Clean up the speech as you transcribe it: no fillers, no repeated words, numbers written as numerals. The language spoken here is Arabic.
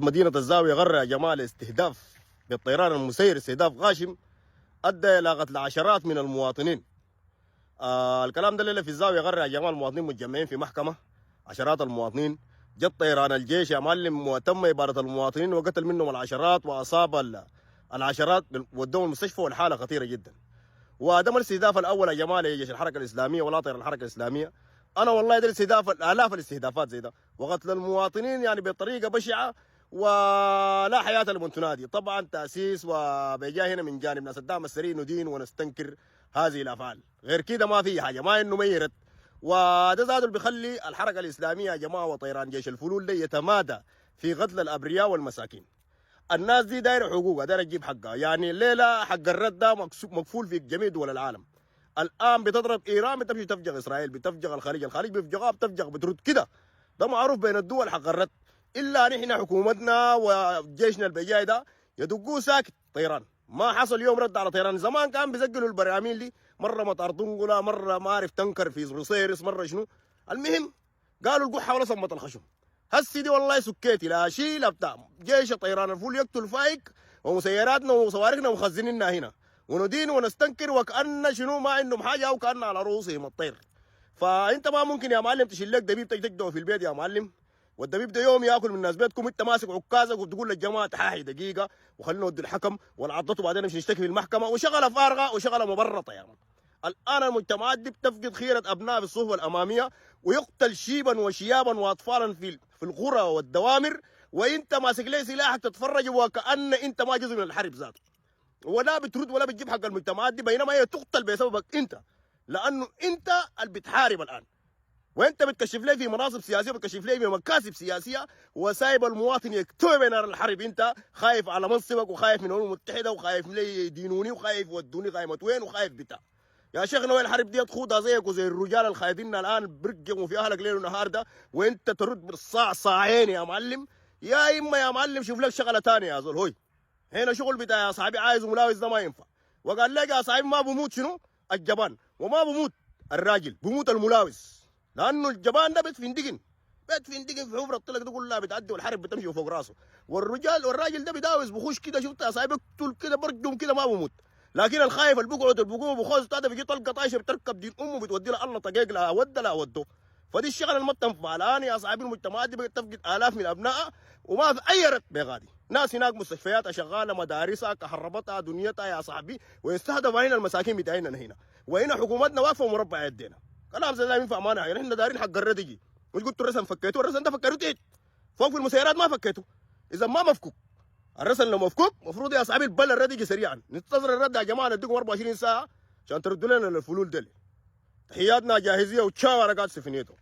مدينة الزاوية غرة يا جماعة الاستهداف بالطيران المسير استهداف غاشم أدى إلى قتل عشرات من المواطنين. الكلام ده الليلة في الزاوية غرة يا جماعة المواطنين متجمعين في محكمة. عشرات المواطنين جت طيران الجيش يا معلم وتم إبادة المواطنين وقتل منهم العشرات وأصاب العشرات ودوهم المستشفى والحالة خطيرة جدا. وده الاستهداف الأول يا جماعة لجيش الحركة الإسلامية ولا طيران الحركة الإسلامية. أنا والله ده الاستهداف آلاف الاستهدافات زي ده وقتل المواطنين يعني بطريقة بشعة ولا حياة لمن تنادي. طبعا تأسيس وبيجا هنا من جانب ناس الدعم السريع ندين ونستنكر هذه الأفعال، غير كده ما في حاجة، ما إنه ميرت. وده زاد اللي بيخلي الحركة الإسلامية يا جماعة وطيران جيش الفلول ده يتمادى في قتل الأبرياء والمساكين. الناس دي دايره حقوقها، دايره تجيب حقها. يعني الليله حق الرد ده مقفول في جميع دول العالم. الان بتضرب ايران بتمشي تفجغ اسرائيل، بتفجغ الخليج بيفجغها بتفجغ بترد كده. ده معروف بين الدول حق الرد. الا نحن حكومتنا وجيشنا البجاي ده يدقوه ساكت. طيران ما حصل يوم رد على طيران. زمان كان بيسجلوا البراميل دي، مره مطار طنقله، مره ما عارف تنكر في بوصيرس، مره شنو. المهم قالوا القحه ولا صمت الخشم. هسي دي والله سكيتي لا شيء لا بتاع. جيش طيران الفول يقتل فايك ومسيراتنا وصواريخنا مخزنينها هنا وندين ونستنكر وكأن شنو ما عندهم حاجه او كأن على رؤوسهم الطير. فانت ما ممكن يا معلم تشيل لك دبيب تجده في البيت يا معلم، والدبيب ده يوم ياكل من الناس بيتكم انت ماسك عكازك وتقول للجماعه تحاحي دقيقه وخلينا نودي الحكم ونعضته وبعدين نمشي نشتكي في المحكمه وشغله فارغه وشغله مبرطه يا من. الان المجتمعات دي بتفقد خيره ابناء في الصفوف الاماميه ويقتل شيبا وشيابا واطفالا في القرى والدوامر، وانت ماسك لي سلاحك تتفرج وكأن انت ما جزء من الحرب ذاته، ولا بترد ولا بتجيب حق المجتمعات دي، بينما هي تقتل بسببك انت، لانه انت اللي بتحارب الان. وانت بتكشف لي في مناصب سياسيه وبتكشف لي في مكاسب سياسيه وسايب المواطن يكتوي بين الحرب. انت خايف على منصبك وخايف من الامم المتحده وخايف لي يدينوني وخايف ودوني قائمه وين وخايف بتاع. يا شيخنا وين الحرب دي تخوضها زيك وزي الرجال الخايفين الان برقموا في اهلك ليل ونهار ده، وانت ترد بالصاع صاعين يا معلم. يا اما يا معلم شوف لك شغله ثانيه يا زول. هوي هنا شغل بتاع يا صاحبي عايز ملاوز ده ما ينفع. وقال لك يا صاحبي ما بموت شنو الجبان وما بموت الراجل، بموت الملاوز، لانه الجبان ده بيتفندقن في حفره الطلق دي كلها بتعدي والحرب بتمشي فوق راسه. والراجل ده بيداوز بخش كده، شفت يا صاحبي اقتل كده برجم كده ما بموت. لكن الخايف اللي بيقعد البقوم بخوز بتاعته بيجي طلقه طايشه بتركب دين امه بتودي لها الله طقيق لا ود لا وده. فدي الشغله اللي ما بتنفع الان يا صاحبي. المجتمعات دي بتفقد الاف من ابنائها وما في اي رد بغادي. ناس هناك مستشفياتها شغاله، مدارسها كهربتها دنيتها يا صاحبي، ويستهدف هنا المساكين بتاعنا هنا، وهنا حكومتنا واقفه ومربع يدينا. كلام زي ده ينفع ما نحن احنا دارين حق الرد يجي. مش قلت الرسم فكيته، الرسم ده فكرته ايه؟ فوق في المسيرات ما فكيته. اذا ما مفكوك الرسل لو مفكوك المفروض يا صاحبي البل الرد يجي سريعا. ننتظر الرد يا جماعه نديكم 24 ساعه عشان تردوا لنا الفلول دي. تحياتنا جاهزيه وتشاو ورقات سفنيته.